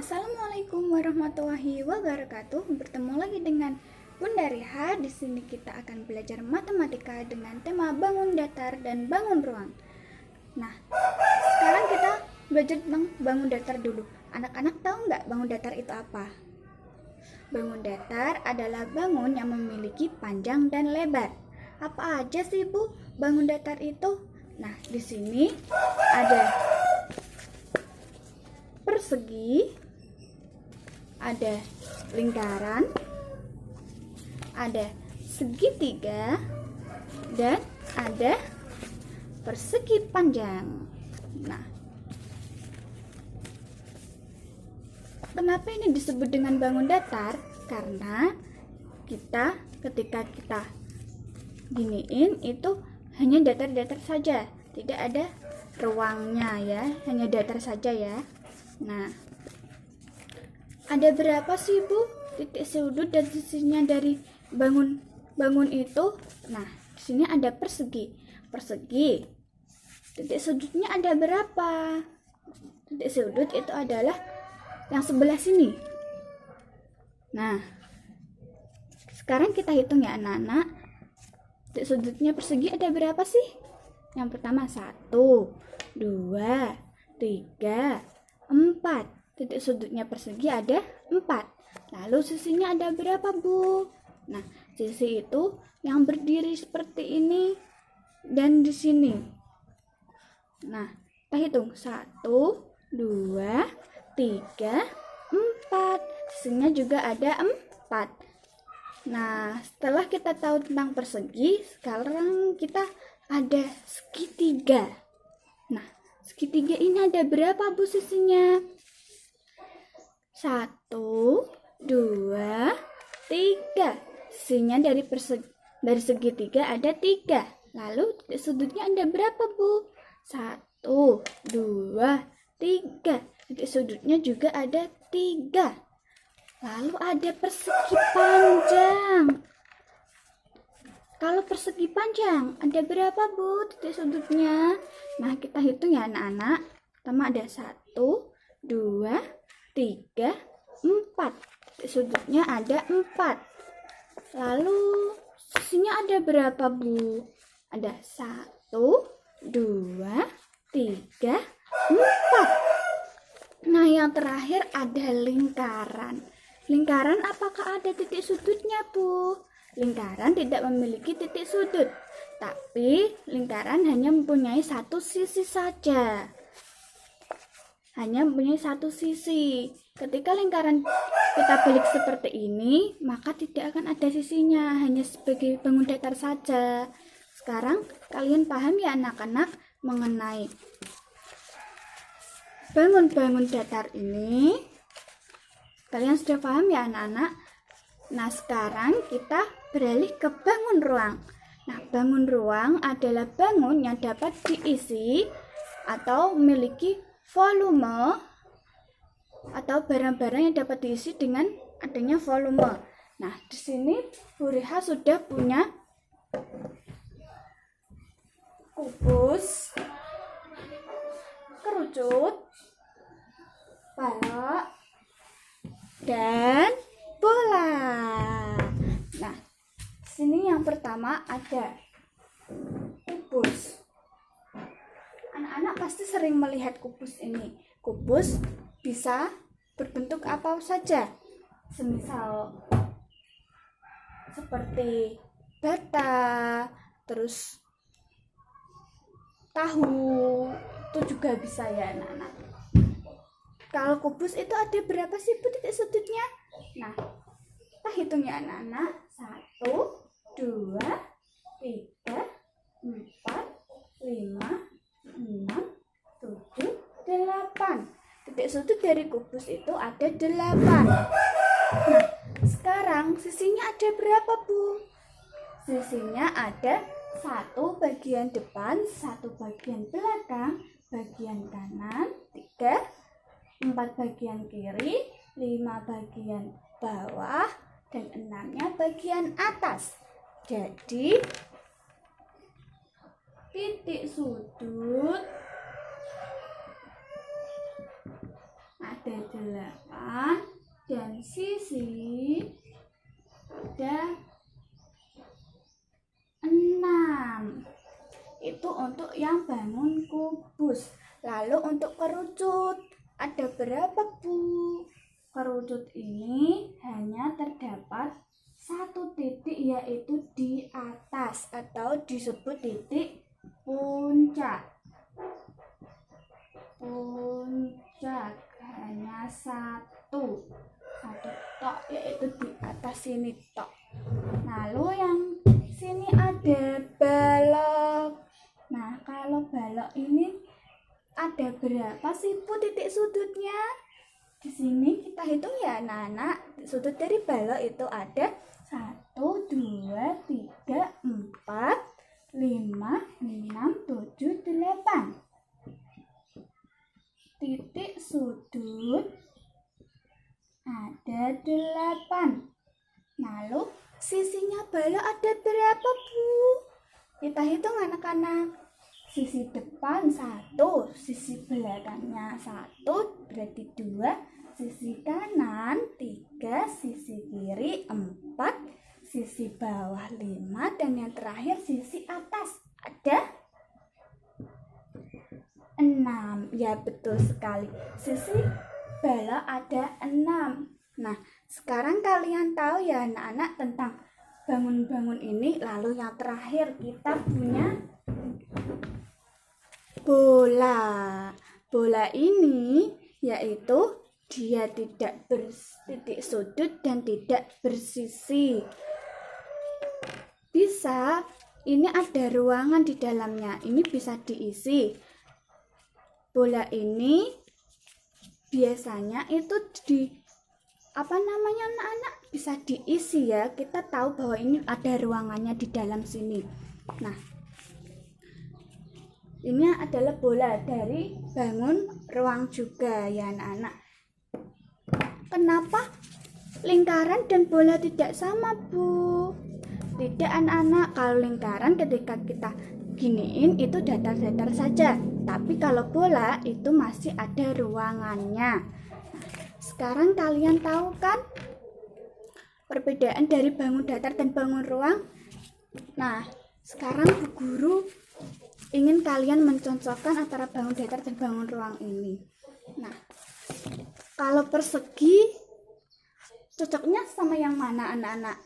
Assalamualaikum warahmatullahi wabarakatuh. Bertemu lagi dengan Bunda Riha. Di sini kita akan belajar matematika dengan tema bangun datar dan bangun ruang. Nah, sekarang kita belajar tentang bangun datar dulu. Anak-anak tahu nggak bangun datar itu apa? Bangun datar adalah bangun yang memiliki panjang dan lebar. Apa aja sih, Bu, bangun datar itu? Nah, di sini ada persegi, ada lingkaran, ada segitiga, dan ada persegi panjang. Nah, kenapa ini disebut dengan bangun datar? Karena ketika kita giniin itu hanya datar-datar saja, tidak ada ruangnya ya, hanya datar saja ya. Nah, ada berapa sih, Bu, titik sudut dan sisinya dari bangun itu? Nah, di sini ada persegi. Titik sudutnya ada berapa? Titik sudut itu adalah yang sebelah sini. Nah, sekarang kita hitung ya anak-anak. Titik sudutnya persegi ada berapa sih? Yang pertama 1, 2, 3, 4. Titik sudutnya persegi ada 4. Lalu sisinya ada berapa, Bu? Nah, sisi itu yang berdiri seperti ini dan di sini. Nah, kita hitung 1, 2, 3, 4. Sisinya juga ada 4. Nah, setelah kita tahu tentang persegi, sekarang kita ada segitiga. Nah, segitiga ini ada berapa, Bu, sisinya? 1, 2, 3. Sisinya dari segitiga ada 3. Lalu titik sudutnya ada berapa, Bu? 1, 2, 3. Titik sudutnya juga ada 3. Lalu ada persegi panjang. Kalau persegi panjang ada berapa, Bu, titik sudutnya? Nah, kita hitung ya anak-anak. Pertama ada 1, 2, 3, 4. Titik sudutnya ada 4. Lalu sisinya ada berapa, Bu? Ada 1, 2, 3, 4. Nah, yang terakhir ada lingkaran. Lingkaran apakah ada titik sudutnya, Bu? Lingkaran tidak memiliki titik sudut, tapi lingkaran hanya mempunyai satu sisi saja. Hanya mempunyai satu sisi. Ketika lingkaran kita balik seperti ini, maka tidak akan ada sisinya, hanya sebagai bangun datar saja. Sekarang kalian paham ya anak-anak mengenai bangun datar ini? Kalian sudah paham ya anak-anak? Nah, sekarang kita beralih ke bangun ruang. Nah, bangun ruang adalah bangun yang dapat diisi atau memiliki volume atau barang-barang yang dapat diisi dengan adanya volume. Nah, di sini Bu Riha sudah punya kubus, kerucut, balok, dan bola. Nah, sini yang pertama ada kubus. Anak-anak pasti sering melihat kubus ini. Kubus bisa berbentuk apa saja. Semisal seperti bata, terus tahu, itu juga bisa ya anak-anak. Kalau kubus itu ada berapa sih, Bu, titik sudutnya? Nah, kita hitung ya anak-anak. 1, 2, 3, 4, 5, 6, 7, 8. Titik sudut dari kubus itu ada 8. Nah, sekarang sisinya ada berapa, Bu? Sisinya ada 1 bagian depan, 1 bagian belakang, bagian kanan, 3, 4 bagian kiri, 5 bagian bawah, dan 6-nya bagian atas. Jadi titik sudut ada 8. 8 dan sisi ada 6. Itu untuk yang bangun kubus. Lalu untuk kerucut ada berapa, Bu? Kerucut ini hanya terdapat satu titik, yaitu di atas atau disebut titik puncak. Puncak hanya satu tok, yaitu di atas sini tok. Lalu yang sini ada balok. Nah, kalau balok ini ada berapa sih, Bu, titik sudutnya? Di sini kita hitung ya, anak-anak. Sudut dari balok itu ada 1, 2, 3, 4, 5, 6, 7, 8. Titik sudut ada 8. Lalu sisinya balok ada berapa, Bu? Kita hitung anak-anak. Sisi depan 1, sisi belakangnya 1, berarti 2, sisi kanan 3, sisi kiri 4, sisi bawah 5, dan yang terakhir sisi atas ada 6. Ya, betul sekali. Sisi balok ada 6. Nah, sekarang kalian tahu ya anak-anak tentang bangun-bangun ini. Lalu yang terakhir kita punya bola. Bola ini yaitu dia tidak bertitik sudut dan tidak bersisi. Bisa, ini ada ruangan di dalamnya. Ini bisa diisi. Bola ini biasanya itu anak-anak bisa diisi ya. Kita tahu bahwa ini ada ruangannya di dalam sini. Nah, ini adalah bola dari bangun ruang juga ya anak-anak. Kenapa lingkaran dan bola tidak sama, Bu? Tidak anak-anak, kalau lingkaran ketika kita giniin itu datar-datar saja. Tapi kalau bola itu masih ada ruangannya. Sekarang kalian tahu kan perbedaan dari bangun datar dan bangun ruang? Nah, sekarang Bu Guru ingin kalian mencocokkan antara bangun datar dan bangun ruang ini. Nah, kalau persegi cocoknya sama yang mana anak-anak?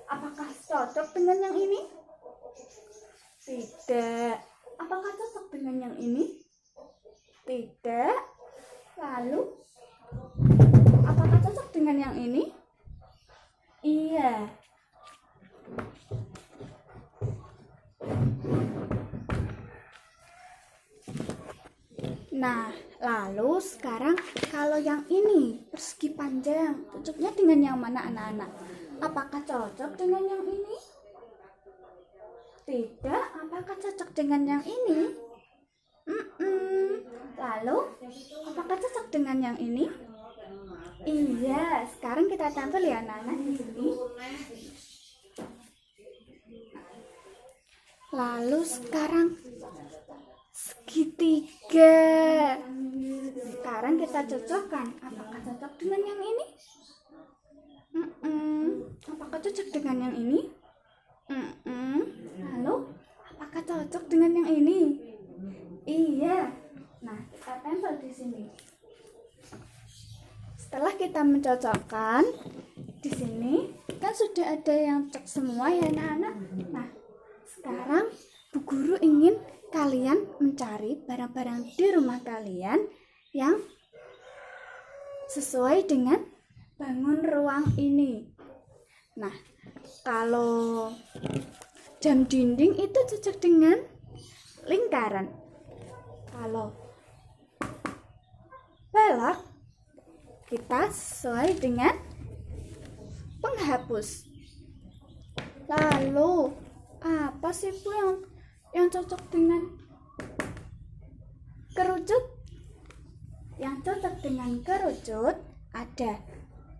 Apakah cocok dengan yang ini? Tidak. Apakah cocok dengan yang ini? Tidak. Lalu apakah cocok dengan yang ini? Iya. Nah, lalu sekarang kalau yang ini persegi panjang, cocoknya dengan yang mana anak-anak? Apakah cocok dengan yang ini? Tidak. Apakah cocok dengan yang ini? Lalu, apakah cocok dengan yang ini? Iya. Sekarang kita tampil ya anak-anak di sini. Lalu sekarang segitiga. Sekarang kita cocokkan. Apakah cocok dengan yang ini? Apakah cocok dengan yang ini? Lalu apakah cocok dengan yang ini? Iya. Nah, kita tempel di sini. Setelah kita mencocokkan di sini, kan sudah ada yang cocok semua ya anak-anak. Nah, sekarang Bu Guru ingin kalian mencari barang-barang di rumah kalian yang sesuai dengan bangun ruang ini. Nah, kalau jam dinding itu cocok dengan lingkaran. Kalau balok kita sesuai dengan penghapus. Lalu apa sih Bu yang cocok dengan kerucut? Yang cocok dengan kerucut ada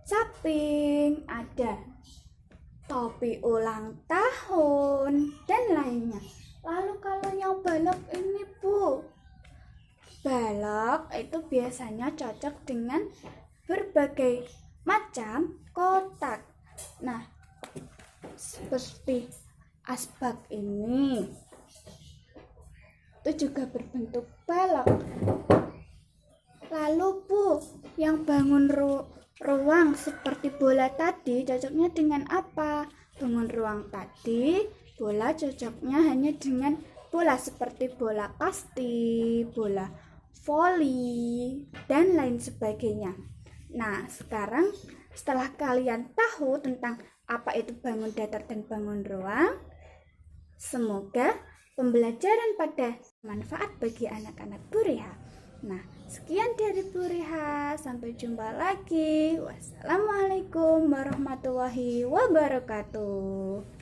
caping, ada topi ulang tahun, dan lainnya. Lalu kalau yang balok ini Bu, balok itu biasanya cocok dengan berbagai macam kotak. Nah, seperti asbak ini itu juga berbentuk balok. Lalu Bu, yang bangun ruang seperti bola tadi cocoknya dengan apa? Bangun ruang tadi, bola cocoknya hanya dengan bola seperti bola kasti, bola voli, dan lain sebagainya. Nah, sekarang setelah kalian tahu tentang apa itu bangun datar dan bangun ruang, semoga pembelajaran pada manfaat bagi anak-anak Bu Reha. Nah, sekian dari Bu Reha. Sampai jumpa lagi. Wassalamualaikum warahmatullahi wabarakatuh.